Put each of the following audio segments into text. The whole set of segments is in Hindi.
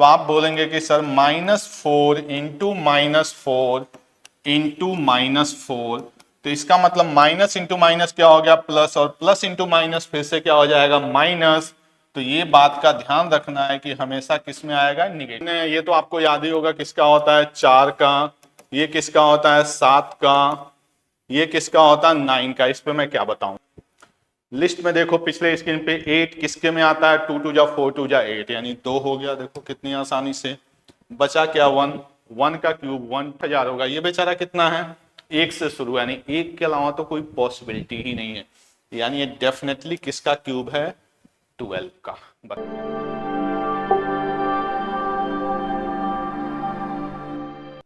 तो आप बोलेंगे कि सर -4 इंटू -4 इंटू -4, तो इसका मतलब माइनस इंटू माइनस क्या हो गया प्लस, और प्लस इंटू माइनस फिर से क्या हो जाएगा माइनस। तो ये बात का ध्यान रखना है कि हमेशा किस में आएगा, निगेटिव। ये तो आपको याद ही होगा किसका होता है 4 का, ये किसका होता है 7 का, ये किसका होता है 9 का। इस पे मैं क्या बताऊं। लिस्ट में देखो पिछले स्क्रीन पे 8 किसके में आता है, 2 2 जा 4 2 जा 8, यानी 2 हो गया। देखो कितनी आसानी से बचा क्या 1, 1 का क्यूब 1000 होगा। ये बेचारा कितना है 1 से शुरू, यानी 1 के अलावा तो कोई पॉसिबिलिटी ही नहीं है, यानी ये डेफिनेटली किसका क्यूब है 12 का।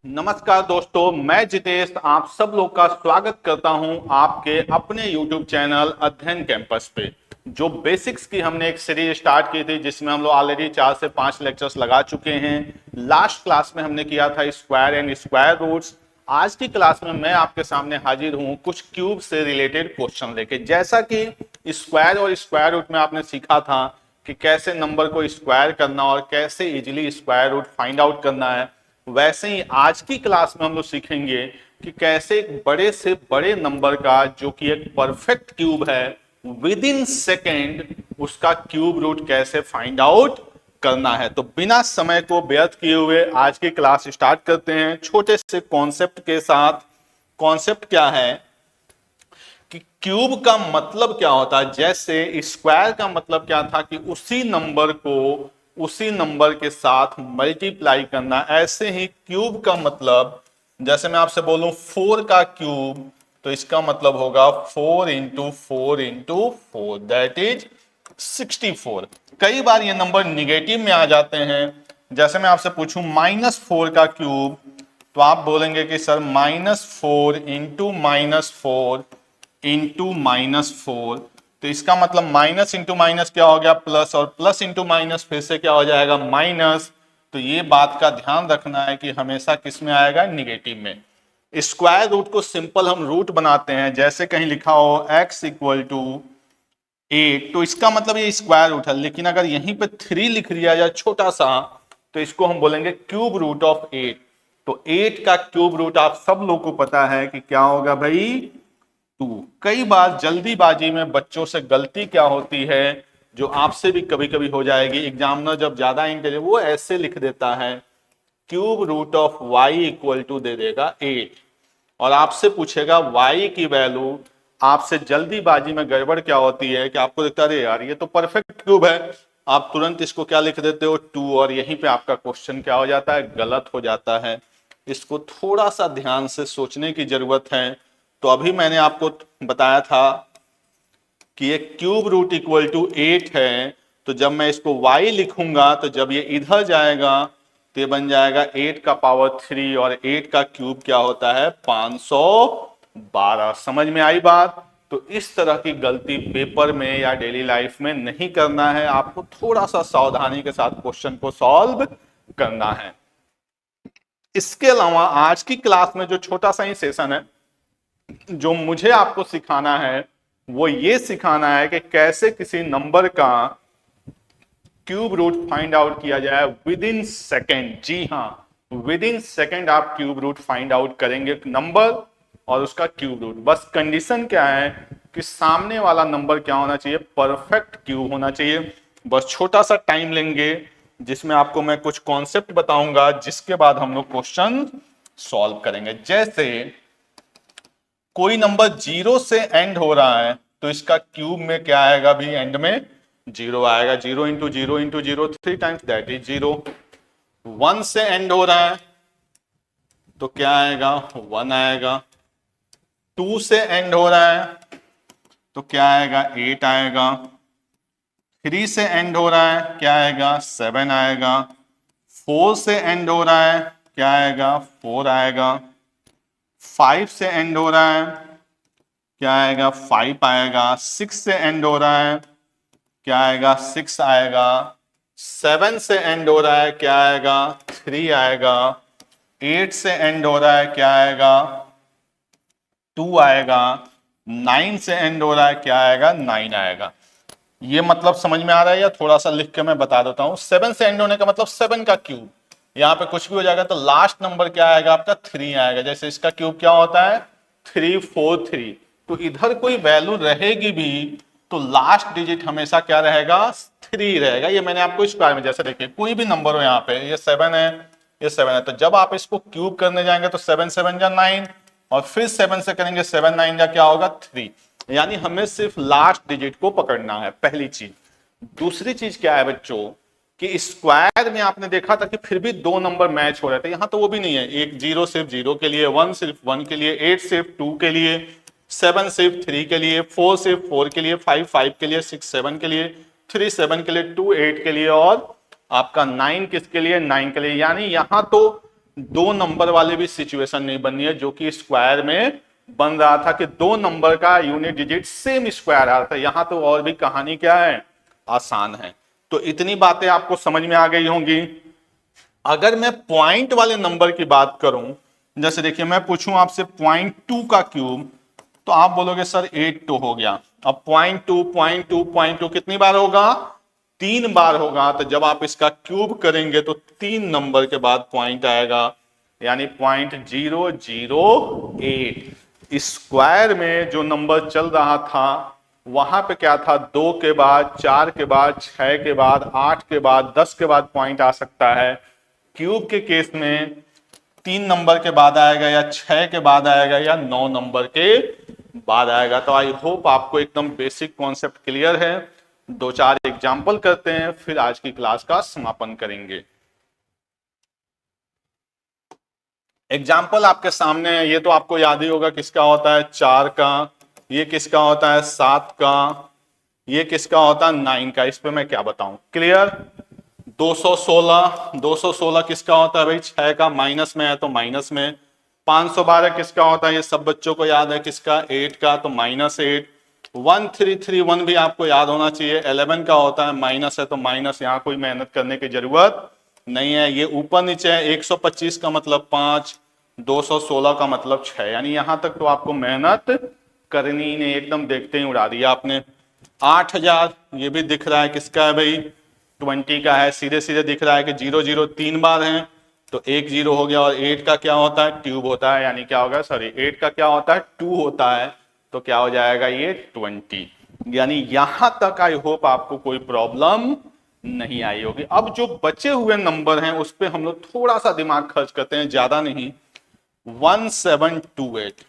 नमस्कार दोस्तों, मैं जितेश आप सब लोग का स्वागत करता हूं आपके अपने YouTube चैनल अध्ययन कैंपस पे। जो बेसिक्स की हमने एक सीरीज स्टार्ट की थी जिसमें हम लोग ऑलरेडी 4 से 5 लेक्चर्स लगा चुके हैं। लास्ट क्लास में हमने किया था स्क्वायर एंड स्क्वायर रूट्स। आज की क्लास में मैं आपके सामने हाजिर हूं कुछ क्यूब से रिलेटेड क्वेश्चन लेके। जैसा कि स्क्वायर और स्क्वायर रूट में आपने सीखा था कि कैसे नंबर को स्क्वायर करना और कैसे easily square root find out करना है, वैसे ही आज की क्लास में हम लोग सीखेंगे कि कैसे एक बड़े से बड़े नंबर का जो कि एक परफेक्ट क्यूब है विद इन सेकेंड उसका क्यूब रूट कैसे फाइंड आउट करना है। तो बिना समय को व्यर्थ किए हुए आज की क्लास स्टार्ट करते हैं छोटे से कॉन्सेप्ट के साथ। कॉन्सेप्ट क्या है कि क्यूब का मतलब क्या होता है। जैसे स्क्वायर का मतलब क्या था कि उसी नंबर को उसी नंबर के साथ मल्टीप्लाई करना, ऐसे ही क्यूब का मतलब जैसे मैं आपसे बोलूं 4 का क्यूब, तो इसका मतलब होगा 4 इंटू 4 इंटू 4 दैट इज 64। कई बार ये नंबर निगेटिव में आ जाते हैं। जैसे मैं आपसे पूछूं -4 का क्यूब, तो आप बोलेंगे कि सर -4 इंटू -4 इंटू -4, तो इसका मतलब माइनस इंटू माइनस क्या हो गया प्लस, और प्लस इंटू माइनस फिर से क्या हो जाएगा माइनस। तो ये बात का ध्यान रखना है कि हमेशा किस में आएगा निगेटिव में। स्क्वायर रूट को सिंपल हम रूट बनाते हैं, जैसे कहीं लिखा हो x इक्वल टू 8, तो इसका मतलब ये स्क्वायर रूट है। लेकिन अगर यहीं पे 3 लिख दिया जाए छोटा सा, तो इसको हम बोलेंगे क्यूब रूट ऑफ 8। तो 8 का क्यूब रूट आप सब लोग को पता है कि क्या होगा भाई 2। कई बार जल्दीबाजी में बच्चों से गलती क्या होती है, जो आपसे भी कभी कभी हो जाएगी, एग्जामिनर जब ज्यादा इंटेलिजेंट वो ऐसे लिख देता है cube root of y equal to दे देगा 8, और आपसे पूछेगा y की वैल्यू। आपसे जल्दीबाजी में गड़बड़ क्या होती है कि आपको दिखता है यार ये तो परफेक्ट क्यूब है, आप तुरंत इसको क्या लिख देते हो 2, और यहीं पे आपका क्वेश्चन क्या हो जाता है गलत हो जाता है। इसको थोड़ा सा ध्यान से सोचने की जरूरत है। तो अभी मैंने आपको बताया था कि ये क्यूब रूट इक्वल टू 8 है, तो जब मैं इसको y लिखूंगा तो जब ये इधर जाएगा तो ये बन जाएगा 8 का पावर 3, और 8 का क्यूब क्या होता है 512। समझ में आई बात। तो इस तरह की गलती पेपर में या डेली लाइफ में नहीं करना है, आपको थोड़ा सा सावधानी के साथ क्वेश्चन को सॉल्व करना है। इसके अलावा आज की क्लास में जो छोटा सा ही सेशन है, जो मुझे आपको सिखाना है वो ये सिखाना है कि कैसे किसी नंबर का क्यूब रूट फाइंड आउट किया जाए विद इन सेकेंड। जी हाँ, विद इन सेकेंड आप क्यूब रूट फाइंड आउट करेंगे नंबर और उसका क्यूब रूट। बस कंडीशन क्या है कि सामने वाला नंबर क्या होना चाहिए परफेक्ट क्यूब होना चाहिए। बस छोटा सा टाइम लेंगे जिसमें आपको मैं कुछ कॉन्सेप्ट बताऊंगा, जिसके बाद हम लोग क्वेश्चन सॉल्व करेंगे। जैसे कोई नंबर 0 से एंड हो रहा है तो इसका क्यूब में क्या आएगा भी एंड में 0 आएगा। 0 into 0 into 0 3 times that is 0। 1 से एंड हो रहा है तो क्या आएगा 1 आएगा। 2 से एंड हो रहा है तो क्या आएगा 8 आएगा। 3 से एंड हो रहा है क्या आएगा 7 आएगा। 4 से एंड हो रहा है क्या आएगा 4 आएगा। 5 से एंड हो रहा है क्या आएगा 5 आएगा। 6 से एंड हो रहा है क्या आएगा 6 आएगा। 7 से एंड हो रहा है क्या आएगा 3 आएगा। 8 से एंड हो रहा है क्या आएगा 2 आएगा। 9 से एंड हो रहा है क्या आएगा 9 आएगा। ये मतलब समझ में आ रहा है या थोड़ा सा लिख के मैं बता देता हूं। 7 से एंड होने का मतलब 7 का क्यूब, यहाँ पे कुछ भी हो जाएगा तो लास्ट नंबर क्या आएगा आपका 3 आएगा। जैसे इसका क्यूब क्या होता है 343, तो इधर कोई वैल्यू रहेगी भी तो लास्ट डिजिट हमेशा क्या रहेगा 3 रहेगा। ये मैंने आपको स्क्वायर में, जैसे देखिए कोई भी नंबर हो यहाँ पे, ये 7 है, ये 7 है, तो जब आप इसको क्यूब करने जाएंगे तो 7 7 जा 9 और फिर 7 से करेंगे 7 9 जा क्या होगा 3। यानी हमें सिर्फ लास्ट डिजिट को पकड़ना है, पहली चीज। दूसरी चीज क्या है बच्चों कि स्क्वायर में आपने देखा था कि फिर भी दो नंबर मैच हो रहे थे, यहां तो वो भी नहीं है। एक 0 सिर्फ 0 के लिए, 1 सिर्फ 1 के लिए, 8 सिर्फ 2 के लिए, 7 सिर्फ 3 के लिए, 4 सिर्फ 4 के लिए, 5 5 के लिए, 6 7 के लिए, 3 7 के लिए, 2 8 के लिए और आपका 9 किसके लिए 9 के लिए। यानी यहां तो दो नंबर वाले भी सिचुएशन नहीं बननी है जो कि स्क्वायर में बन रहा था कि दो नंबर का यूनिट डिजिट सेम स्क्वायर आ रहा था। यहां तो और भी कहानी क्या है, आसान है। तो इतनी बातें आपको समझ में आ गई होंगी। अगर मैं पॉइंट वाले नंबर की बात करूं, जैसे देखिए मैं पूछूं आपसे 0.2 का क्यूब, तो आप बोलोगे सर 82 हो गया। अब 0.2 0.2 0.2 कितनी बार होगा 3 बार होगा। तो जब आप इसका क्यूब करेंगे तो 3 नंबर के बाद पॉइंट आएगा, यानी 0.008। स्क्वायर में जो नंबर चल रहा था वहां पे क्या था, 2 के बाद 4 के बाद 6 के बाद 8 के बाद 10 के बाद पॉइंट आ सकता है। क्यूब के केस में 3 नंबर के बाद आएगा या 6 के बाद आएगा या 9 नंबर के बाद आएगा। तो आई होप आपको एकदम बेसिक कॉन्सेप्ट क्लियर है। 2-4 एग्जाम्पल करते हैं फिर आज की क्लास का समापन करेंगे। एग्जाम्पल आपके सामने है, ये तो आपको याद ही होगा किसका होता है 4 का, ये किसका होता है 7 का, ये किसका होता है 9 का। इस पे मैं क्या बताऊं, क्लियर। 216 किसका होता है भाई 6 का, माइनस में है तो माइनस में। 512 किसका होता है, ये सब बच्चों को याद है किसका 8 का, तो -8। 1331 भी आपको याद होना चाहिए, 11 का होता है, माइनस है तो माइनस, यहाँ कोई मेहनत करने की जरूरत नहीं है। ये ऊपर नीचे है, 125 का मतलब 5, 216 का मतलब 6, यानी यहां तक तो आपको मेहनत करनी ही नहीं, एकदम देखते ही उड़ा दिया आपने। 8000 ये भी दिख रहा है किसका है भाई 20 का है, सीधे सीधे दिख रहा है कि 0 0 3 बार है तो 1 0 हो गया। और 8 का क्या होता है ट्यूब होता है, यानी क्या होगा सॉरी 8 का क्या होता है 2 होता है, तो क्या हो जाएगा ये 20। यानी यहां तक आई होप आपको कोई प्रॉब्लम नहीं आई होगी। अब जो बचे हुए नंबर हैं उस पर हम लोग थोड़ा सा दिमाग खर्च करते हैं, ज्यादा नहीं। 1728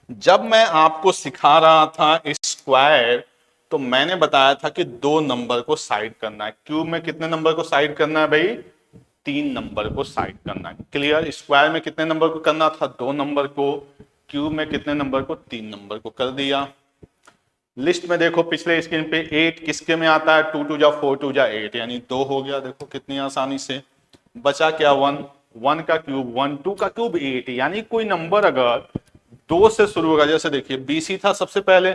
जब मैं आपको सिखा रहा था स्क्वायर तो मैंने बताया था कि दो नंबर को साइड करना है। क्यूब में कितने नंबर को साइड करना है भाई 3 नंबर को साइड करना है, क्लियर। स्क्वायर में कितने नंबर को करना था 2 नंबर को, क्यूब में कितने नंबर को 3 नंबर को कर दिया। लिस्ट में देखो पिछले स्क्रीन पे 8 किसके में आता है 2 2 जा 4 2 जा 8, यानी 2 हो गया। देखो कितनी आसानी से बचा क्या 1, 1 का क्यूब 1, 2 का क्यूब 8। यानी कोई नंबर अगर 2 से शुरू होगा, जैसे देखिए BC था सबसे पहले,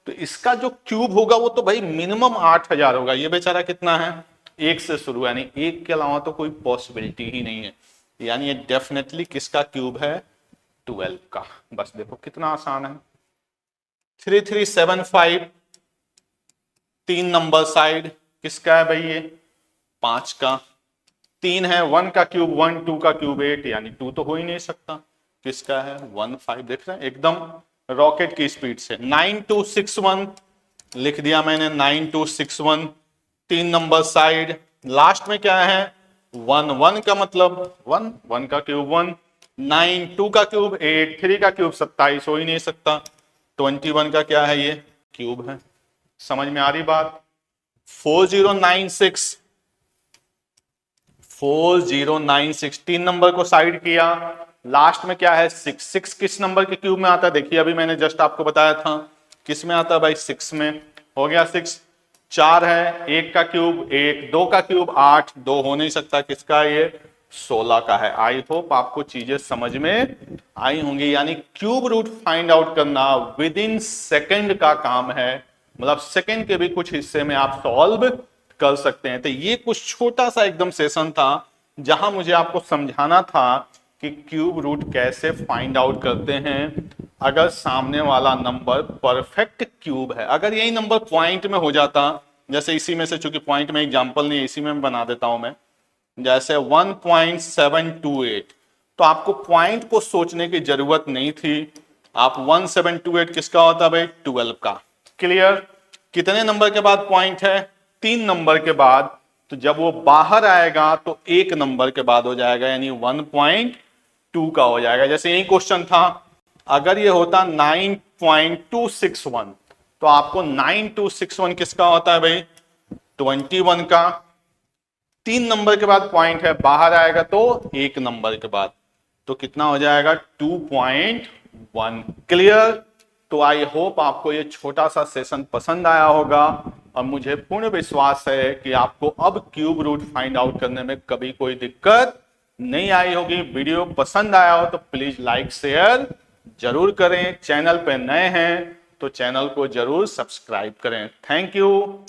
तो इसका जो क्यूब होगा वो तो भाई मिनिमम 8000 होगा। ये बेचारा कितना है 1 से शुरू, यानी 1 के अलावा तो कोई पॉसिबिलिटी ही नहीं है। यानी ये डेफिनेटली किसका क्यूब है 12 का। बस देखो कितना आसान है। 3375 3 नंबर साइड किसका है भाई ये 5 का। 3 है 1 का क्यूब 1, 2 का क्यूब 8, यानी 2 तो हो ही नहीं सकता। किसका है 1 5, देख रहे हैं एकदम रॉकेट की स्पीड से। 9261 लिख दिया मैंने 9261, 3 नंबर साइड। लास्ट में क्या है 1, 1 का मतलब 1, 1 का क्यूब 1, 9, 2 का क्यूब 8, 3 का क्यूब 27, हो ही नहीं सकता। 21 का क्या है ये क्यूब है। समझ में आ रही बात। 4096 4096 3 नंबर को साइड किया, लास्ट में क्या है 6, 6 किस नंबर के क्यूब में आता है देखिए, अभी मैंने जस्ट आपको बताया था किस में आता है भाई 6 में, हो गया 6। 4 है 1 का क्यूब 1, 2 का क्यूब 8, 2 हो नहीं सकता, किसका ये 16 का है। आई होप आपको चीजें समझ में आई होंगी। यानी क्यूब रूट फाइंड आउट करना विद इन सेकेंड का काम है, मतलब सेकेंड के भी कुछ हिस्से में आप सॉल्व कर सकते हैं। तो ये कुछ छोटा सा एकदम सेशन था जहां मुझे आपको समझाना था कि क्यूब रूट कैसे फाइंड आउट करते हैं। अगर सामने वाला नंबर परफेक्ट क्यूब है। अगर यही नंबर पॉइंट में हो जाता, जैसे इसी में से, चूंकि पॉइंट में एग्जांपल नहीं है, इसी में बना देता हूं मैं, जैसे 1.728, तो आपको पॉइंट को सोचने की जरूरत नहीं थी। आप 1728 किसका होता है भाई? 12 का। क्लियर? कितने नंबर के बाद पॉइंट है? 3 नंबर के बाद। तो जब वो बाहर आएगा तो 1 नंबर के बाद हो जाएगा, यानी 1.2 का हो जाएगा। जैसे यही क्वेश्चन था, अगर ये होता 9.261, तो आपको 9261 किसका होता है भाई? 21 का। 3 नंबर के बाद पॉइंट है, बाहर आएगा तो 1 नंबर के बाद, तो कितना हो जाएगा? 2.1। क्लियर? तो आई होप आपको ये छोटा सा सेशन पसंद आया होगा, और मुझे पूर्ण विश्वास है कि आपको अब क्यूब रूट फाइंड आउट करने में कभी कोई दिक्कत नहीं आई होगी। वीडियो पसंद आया हो तो प्लीज लाइक शेयर जरूर करें। चैनल पे नए हैं तो चैनल को जरूर सब्सक्राइब करें। Thank you.